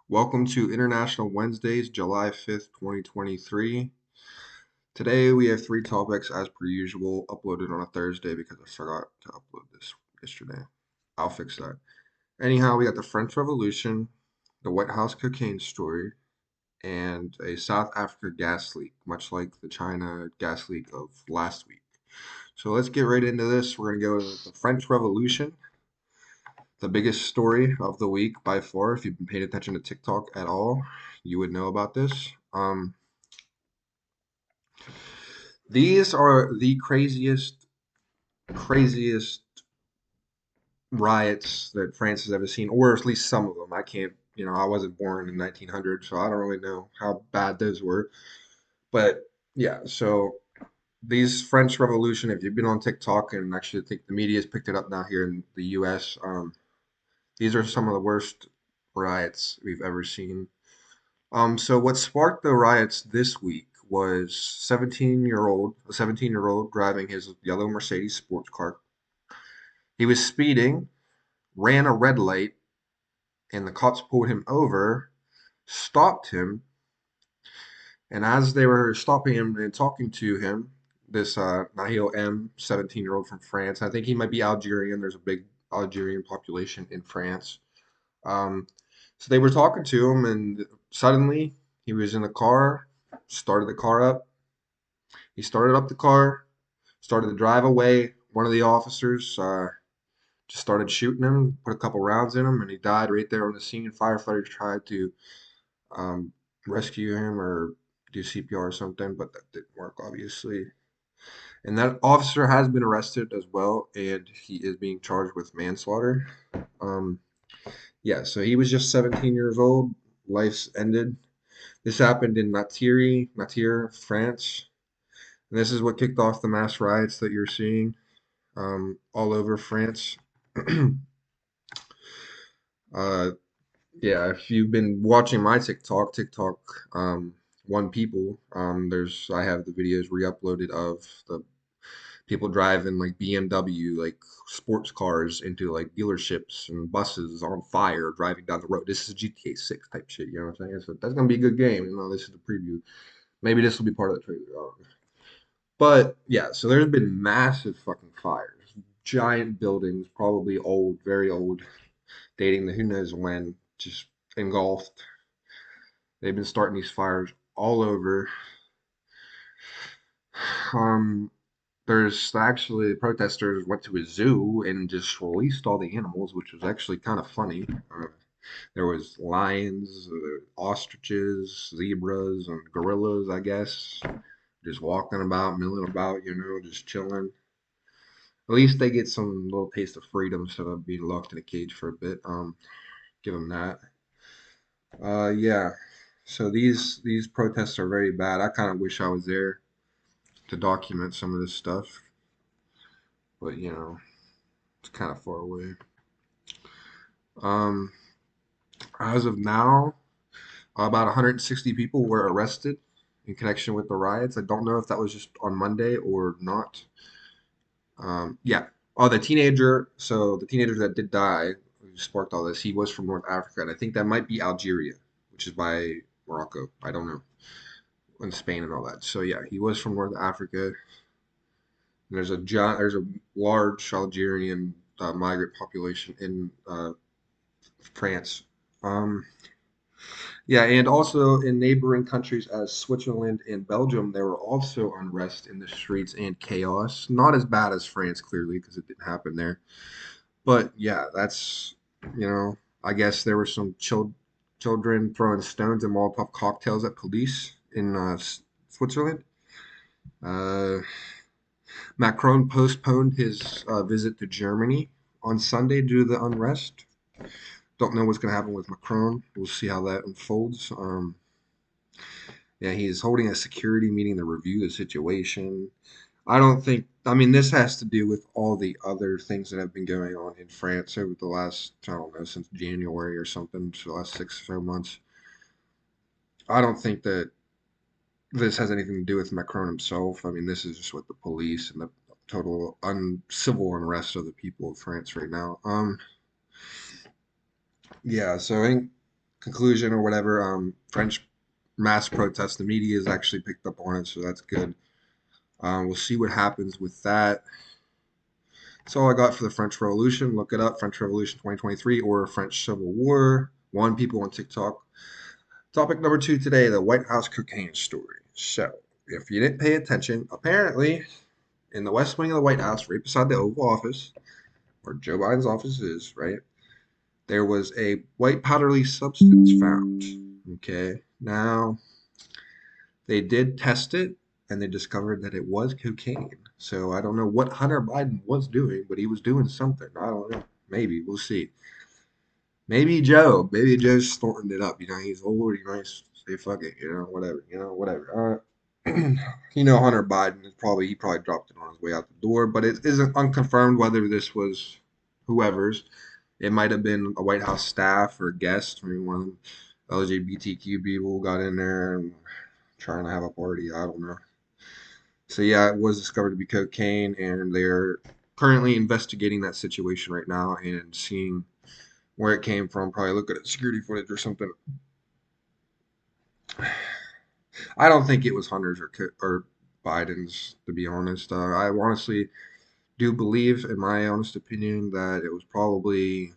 Welcome to International Wednesdays, July 5th, 2023. Today we have three topics as per usual, uploaded on a Thursday because I forgot to upload this yesterday. I'll fix that. Anyhow, we got the French Revolution, the White House cocaine story, and a South Africa gas leak, much like the China gas leak of last week. So let's get right into this. We're going to go to the French Revolution, the biggest story of the week by far. If you've been paying attention to TikTok at all, you would know about this. These are the craziest riots that France has ever seen, or at least some of them. I can't, I wasn't born in 1900, so I don't really know how bad those were. But yeah, so these French Revolution, if you've been on TikTok, and actually I think the media has picked it up now here in the US, these are some of the worst riots we've ever seen. So what sparked the riots this week was a 17-year-old driving his yellow Mercedes sports car. He was speeding, ran a red light, and the cops pulled him over, stopped him, and as they were stopping him and talking to him, this Nahil M, 17-year-old from France, I think he might be Algerian. There's a big Algerian population in France. Um, so they were talking to him, and suddenly he was in the car, started the car up. He started up the car, started to drive away. One of the officers just started shooting him, put a couple rounds in him, and he died right there on the scene. Firefighters tried to um, rescue him or do CPR or something, but that didn't work, obviously. And that officer has been arrested as well, and he is being charged with manslaughter. Um, yeah, so he was just 17 years old. Life's ended. This happened in Natir, France. And this is what kicked off the mass riots that you're seeing all over France. uh, yeah, if you've been watching my TikTok, one people, I have the videos re-uploaded of the people driving like BMW, like sports cars into like dealerships and buses on fire driving down the road. This is GTA 6 type shit, you know what I'm saying? So that's gonna be a good game. This is the preview. Maybe this will be part of the trailer. I don't know. But yeah, so there's been massive fucking fires, giant buildings, probably old, very old, dating to who knows when, just engulfed. They've been starting these fires all over. Um, there's actually protesters went to a zoo and just released all the animals, which was actually kind of funny. There was lions, ostriches, zebras, and gorillas, I guess, just walking about, milling about, just chilling. At least they get some little taste of freedom instead of being locked in a cage for a bit. Give them that. Yeah. So these protests are very bad. I kind of wish I was there to document some of this stuff, but it's kind of far away. Um, as of now, about 160 people were arrested in connection with the riots. I don't know if that was just on Monday or not. Yeah. Oh, the teenager. So the teenager that did die, who sparked all this, he was from North Africa, and I think that might be Algeria, which is by Morocco. I don't know, and Spain and all that. So yeah, he was from North Africa. There's a large Algerian migrant population in France. Um, yeah, and also in neighboring countries as Switzerland and Belgium, there were also unrest in the streets and chaos. Not as bad as France, clearly, because it didn't happen there. But yeah, you know, I guess there were some children throwing stones and Molotov cocktails at police in Switzerland. Uh, Macron postponed his visit to Germany on Sunday due to the unrest. Don't know what's going to happen with Macron. We'll see how that unfolds. Yeah, he's holding a security meeting to review the situation. I mean, this has to do with all the other things that have been going on in France over the last, I don't know, since January or something, so the last 6 or so months. I don't think that this has anything to do with Macron himself. I mean, this is just with the police and the total uncivil unrest of the people of France right now. Yeah, so conclusion or whatever. French mass protest. The media has actually picked up on it, so that's good. We'll see what happens with that. That's all I got for the French Revolution. Look it up, French Revolution 2023 or French Civil War. One people on TikTok. Topic number two today, the White House cocaine story. So, if you didn't pay attention, apparently in the West Wing of the White House, right beside the Oval Office, where Joe Biden's office is, right, there was a white powdery substance found. Okay, now they did test it and they discovered that it was cocaine. So I don't know what Hunter Biden was doing, but he was doing something. I don't know. Maybe we'll see. Maybe Joe's snorting it up. He's old. He's say fuck it. Whatever. Whatever. Hunter Biden is he probably dropped it on his way out the door, but it isn't unconfirmed whether this was whoever's. It might have been a White House staff or guest. Maybe one of them LGBTQ people got in there and trying to have a party. I don't know. So yeah, it was discovered to be cocaine, and they're currently investigating that situation right now and seeing where it came from. Probably look at security footage or something. I don't think it was Hunter's or Biden's, to be honest. I honestly do believe, in my honest opinion, that it was probably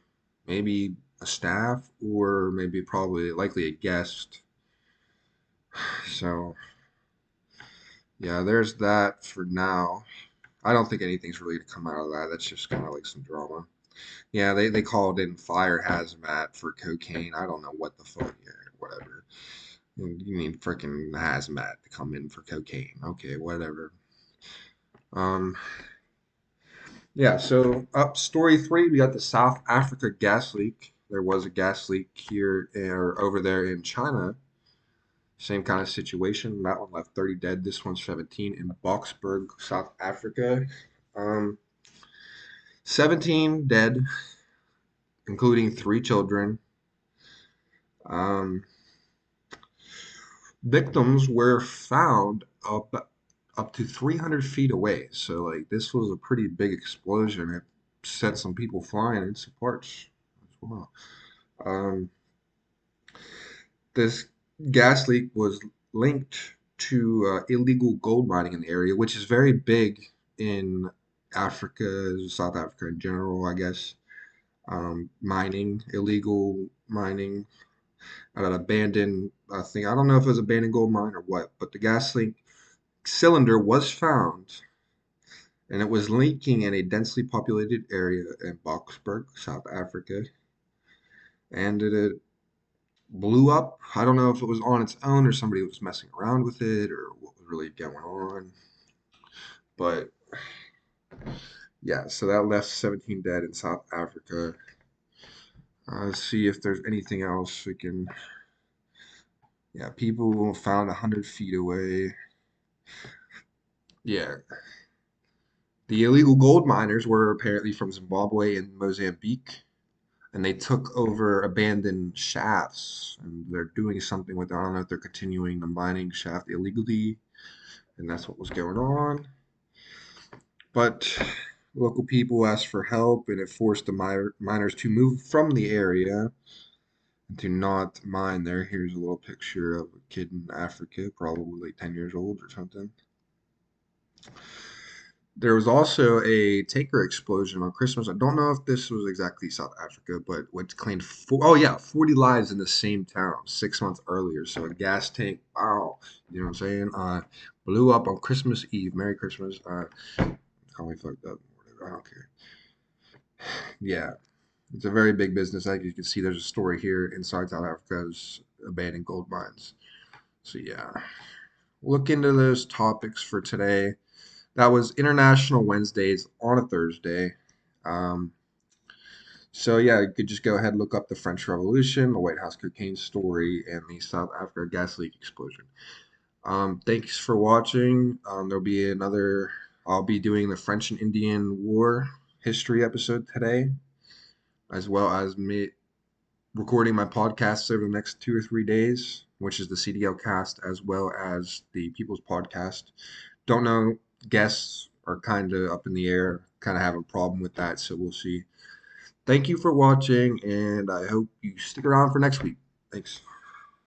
maybe a staff or maybe probably likely a guest. So yeah, there's that for now. I don't think anything's really to come out of that. That's just kind of like some drama. Yeah, they called in fire hazmat for cocaine. I don't know what the fuck. Yeah, whatever. You need freaking hazmat to come in for cocaine. Okay, whatever. Um, yeah. So up story three, we got the South Africa gas leak. There was a gas leak here or over there in China. Same kind of situation. That one left 30 dead. This one's 17 in Boksburg, South Africa. Um, 17 dead, including three children. Um, Victims were found up to 300 feet away. So like this was a pretty big explosion. It set some people flying in some parts as well. Um, this gas leak was linked to illegal gold mining in the area, which is very big in Africa, South Africa in general, I guess. Mining, illegal mining at an abandoned thing. I don't know if it was abandoned gold mine or what, but the gas leak cylinder was found and it was leaking in a densely populated area in Boksburg, South Africa. And it blew up. I don't know if it was on its own or somebody was messing around with it or what was really going on. But yeah, so that left 17 dead in South Africa. Let's see if there's anything else we can. Yeah, people found 100 feet away. Yeah, the illegal gold miners were apparently from Zimbabwe and Mozambique, and they took over abandoned shafts, and they're doing something with it. I don't know if they're continuing the mining shaft illegally, and that's what was going on. But local people asked for help, and it forced the miners to move from the area and to not mine there. Here's a little picture of a kid in Africa, probably like 10 years old or something. There was also a tanker explosion on Christmas. I don't know if this was exactly South Africa, but which claimed 40 lives in the same town 6 months earlier. So a gas tank, wow, you know what I'm saying? Blew up on Christmas Eve. Merry Christmas. Call me fucked up. Whatever. I don't care. Yeah, it's a very big business. Like you can see, there's a story here inside South Africa's abandoned gold mines. So yeah, look into those topics for today. That was International Wednesdays on a Thursday. Um, so yeah, you could just go ahead and look up the French Revolution, the White House cocaine story, and the South Africa gas leak explosion. Thanks for watching. There'll be another. I'll be doing the French and Indian War history episode today, as well as me recording my podcasts over the next 2 or 3 days, which is the CDL cast as well as the People's Podcast. Don't know, guests are kind of up in the air, kind of have a problem with that, so we'll see. Thank you for watching, and I hope you stick around for next week. Thanks.